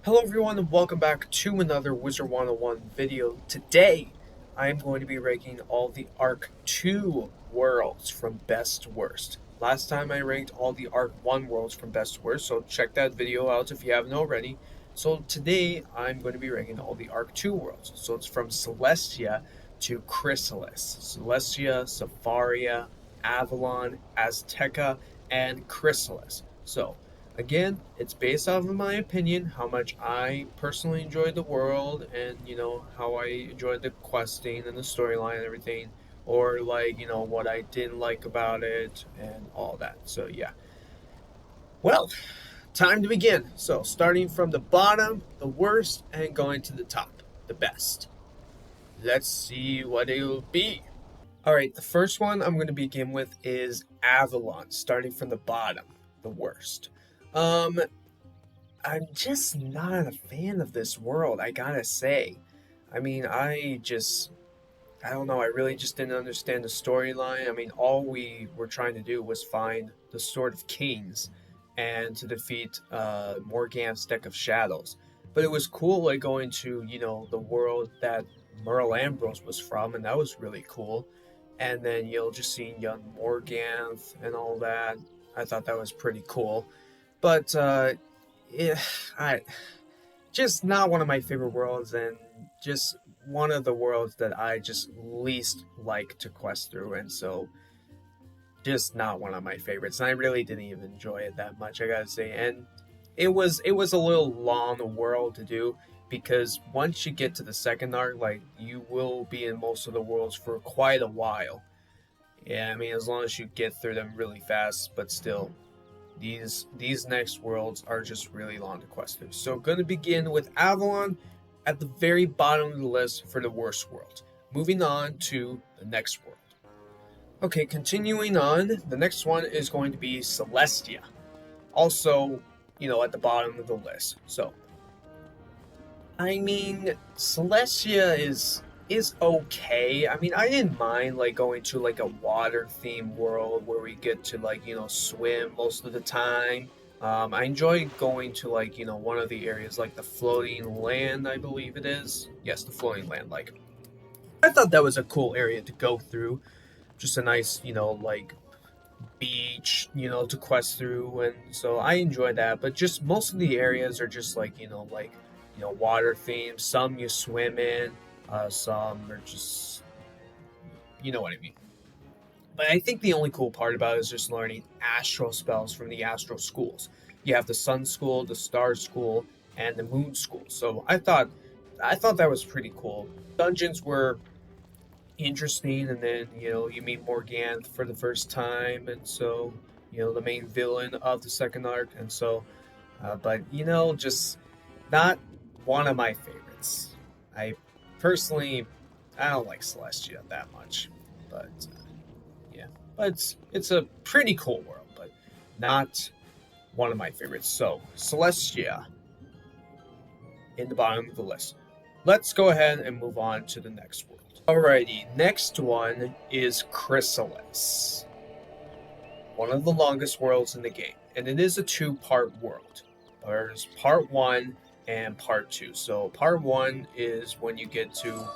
Hello everyone and welcome back to another Wizard101 video. Today, I am going to be ranking all the Arc 2 worlds from best to worst. Last time I ranked all the Arc 1 worlds from best to worst, so check that video out if you haven't already. So today, I'm going to be ranking all the Arc 2 worlds. So it's from Celestia to Khrysalis. Celestia, Zafaria, Avalon, Azteca, and Khrysalis. So, again, it's based off of my opinion, how much I personally enjoyed the world, and how I enjoyed the questing and the storyline and everything, or like what I didn't like about it and all that. So yeah. Well, time to begin. So starting from the bottom, the worst, and going to the top, the best. Let's see what it'll be. All right, the first one I'm going to begin with is Avalon, starting from the bottom, the worst. Um, I'm just not a fan of this world, I gotta say. I mean, I don't know, I really just didn't understand the storyline. I mean, all we were trying to do was find the Sword of Kings and to defeat Morganth's Deck of Shadows. But it was cool, like, going to, the world that Merle Ambrose was from, and that was really cool. And then, just seeing young Morganth and all that. I thought that was pretty cool. But yeah, I just not one of my favorite worlds, and just one of the worlds that I just least like to quest through, and so just not one of my favorites. And I really didn't even enjoy it that much, I gotta say. And it was a little long world to do, because once you get to the second arc, like, you will be in most of the worlds for quite a while. Yeah, I mean, as long as you get through them really fast, but still, these next worlds are just really long to quest through. So going to begin with Avalon at the very bottom of the list for the worst world. Moving on to the next world. Okay, continuing on, the next one is going to be Celestia. Also, at the bottom of the list. So, I mean, Celestia is okay. I mean, I didn't mind like going to like a water themed world where we get to like swim most of the time. I enjoy going to like one of the areas like the floating land, I believe it is. Yes, the floating land. Like, I thought that was a cool area to go through. Just a nice like beach to quest through, and so I enjoy that. But just most of the areas are just like water themed. Some you swim in, some are just, you know what I mean. But I think the only cool part about it is just learning astral spells from the astral schools. You have the sun school, the star school, and the moon school. So I thought that was pretty cool. Dungeons were interesting, and then you meet Morganth for the first time, and so the main villain of the second arc, and so but just not one of my favorites. I personally, I don't like Celestia that much, but yeah, but it's a pretty cool world, but not one of my favorites. So Celestia in the bottom of the list. Let's go ahead and move on to the next world. Alrighty, next one is Khrysalis, one of the longest worlds in the game, and it is a two-part world. There's part 1 and part 2. So part 1 is when you get to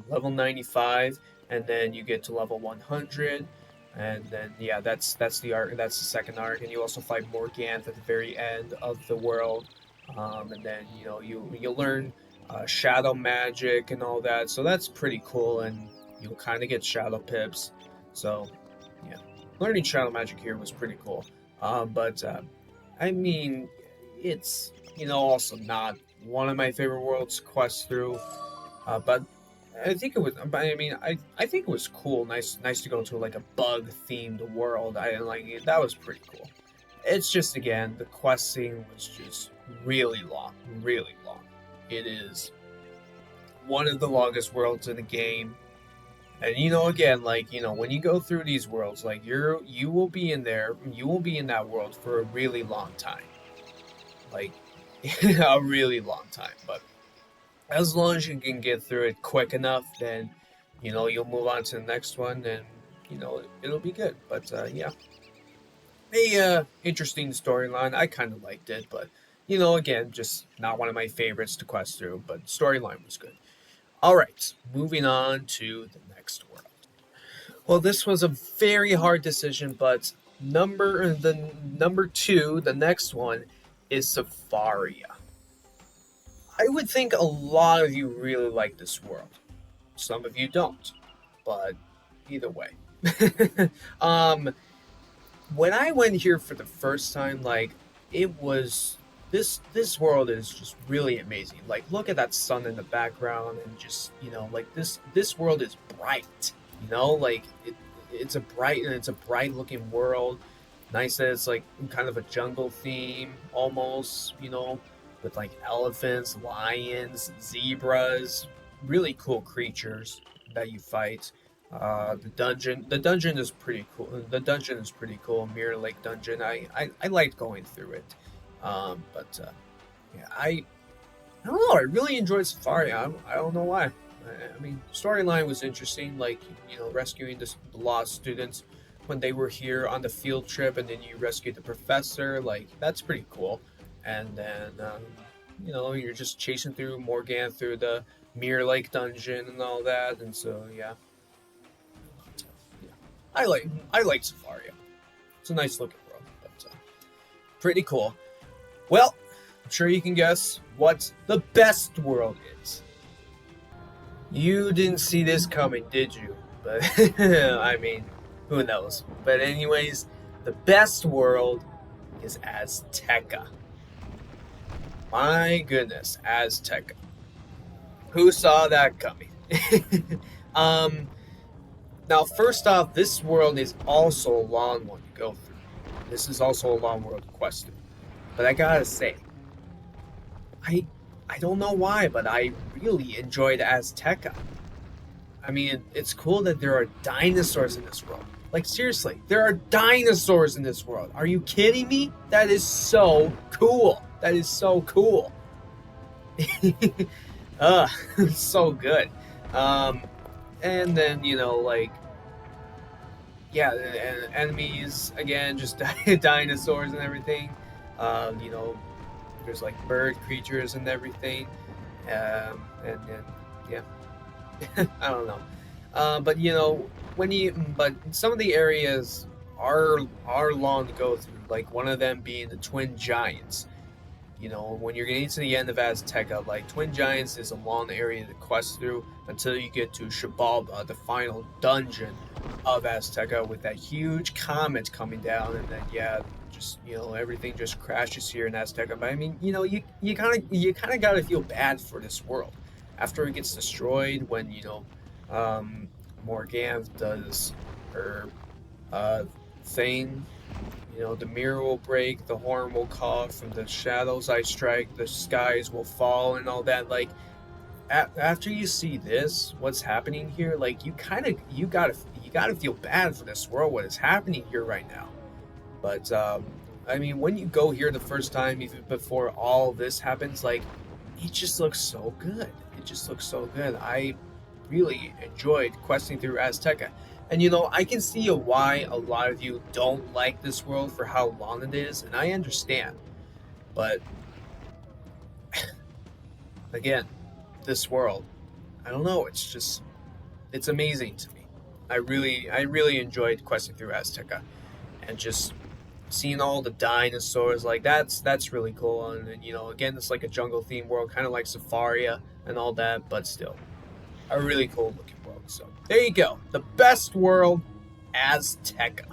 level 95, and then you get to level 100, and then yeah, that's the arc. That's the second arc, and you also fight Morganth at the very end of the world, and then you learn shadow magic and all that. So that's pretty cool, and you'll kind of get shadow pips. So yeah, learning shadow magic here was pretty cool. But I mean, it's also not one of my favorite worlds to quest through. But I think it was. I mean, I think it was cool. Nice to go to like a bug themed world. I like it. That was pretty cool. It's just, again, the questing was just really long, really long. It is one of the longest worlds in the game. And again, like, when you go through these worlds, like, you will be in there, you will be in that world for a really long time. Like, a really long time. But as long as you can get through it quick enough, then, you'll move on to the next one, and, it'll be good. But, yeah. A interesting storyline. I kind of liked it, but You know, again, just not one of my favorites to quest through, but storyline was good. All right, moving on to the next world. Well, this was a very hard decision, but number two, the next one, is Zafaria. I would think a lot of you really like this world. Some of you don't, but either way. um, when I went here for the first time, like it was this world is just really amazing. Like look at that sun in the background, and just like this world is bright. Like it's a bright looking world. Nice that it's like kind of a jungle theme almost. With like elephants, lions, zebras, really cool creatures that you fight. The dungeon is pretty cool. The dungeon is pretty cool. Mirror Lake Dungeon. I liked going through it. But yeah, I don't know. I really enjoyed Zafaria. I don't know why. I mean, storyline was interesting. Like rescuing the lost students when they were here on the field trip, and then you rescued the professor. Like that's pretty cool. And then you're just chasing through Morgan through the Mirror Lake Dungeon and all that. And so yeah. Yeah, I like Zafaria. It's a nice looking world, but pretty cool. Well, I'm sure you can guess what the best world is. You didn't see this coming, did you? But I mean, who knows? But anyways, the best world is Azteca. My goodness, Azteca. Who saw that coming? Now, first off, this world is also a long one to go through. This is also a long world to quest through. But I gotta say, I don't know why, but I really enjoyed Azteca. I mean, it's cool that there are dinosaurs in this world. Like, seriously, there are dinosaurs in this world. Are you kidding me? That is so cool. That is so cool. So good. And then, yeah, and enemies, again, just dinosaurs and everything. You know, there's like bird creatures and everything. And yeah, I don't know. But but some of the areas are long to go through. Like one of them being the Twin Giants. When you're getting to the end of Azteca, like Twin Giants is a long area to quest through until you get to Xibalba, the final dungeon of Azteca, with that huge comet coming down, and then just everything just crashes here in Azteca. But I mean, you kind of gotta feel bad for this world after it gets destroyed when Morganthe does her thing. The mirror will break, the horn will call, from the shadows I strike, the skies will fall, and all that. Like, after you see this, what's happening here, like, you gotta feel bad for this world, what is happening here right now. But, I mean, when you go here the first time, even before all this happens, like, it just looks so good. It just looks so good. I really enjoyed questing through Azteca. And I can see why a lot of you don't like this world for how long it is, and I understand. But again, this world, I don't know, it's amazing to me. I really enjoyed questing through Azteca, and just seeing all the dinosaurs, like that's really cool. And again, it's like a jungle themed world, kind of like Zafaria and all that, but still a really cool looking world. So there you go, the best world, Azteca.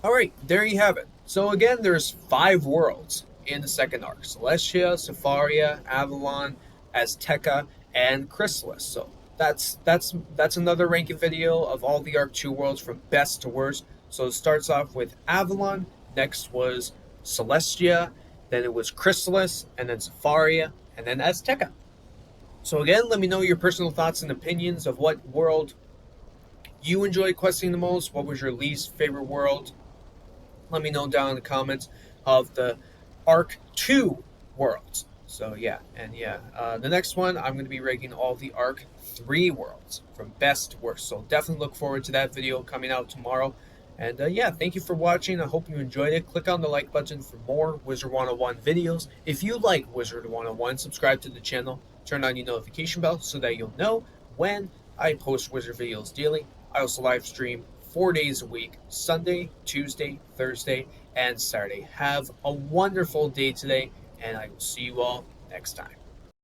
All right, there you have it. So again, there's 5 worlds in the second arc: Celestia, Zafaria, Avalon, Azteca, and Khrysalis. So that's another ranking video of all the Arc 2 worlds from best to worst. So it starts off with Avalon, next was Celestia, then it was Khrysalis, and then Zafaria, and then Azteca. So again, let me know your personal thoughts and opinions of what world you enjoyed questing the most. What was your least favorite world? Let me know down in the comments of the Arc 2 worlds. So the next one, I'm going to be ranking all the Arc 3 worlds from best to worst. So definitely look forward to that video coming out tomorrow. And yeah, thank you for watching. I hope you enjoyed it. Click on the like button for more Wizard101 videos. If you like Wizard101, subscribe to the channel. Turn on your notification bell so that you'll know when I post Wizard videos daily. I also live stream 4 days a week, Sunday, Tuesday, Thursday, and Saturday. Have a wonderful day today, and I will see you all next time.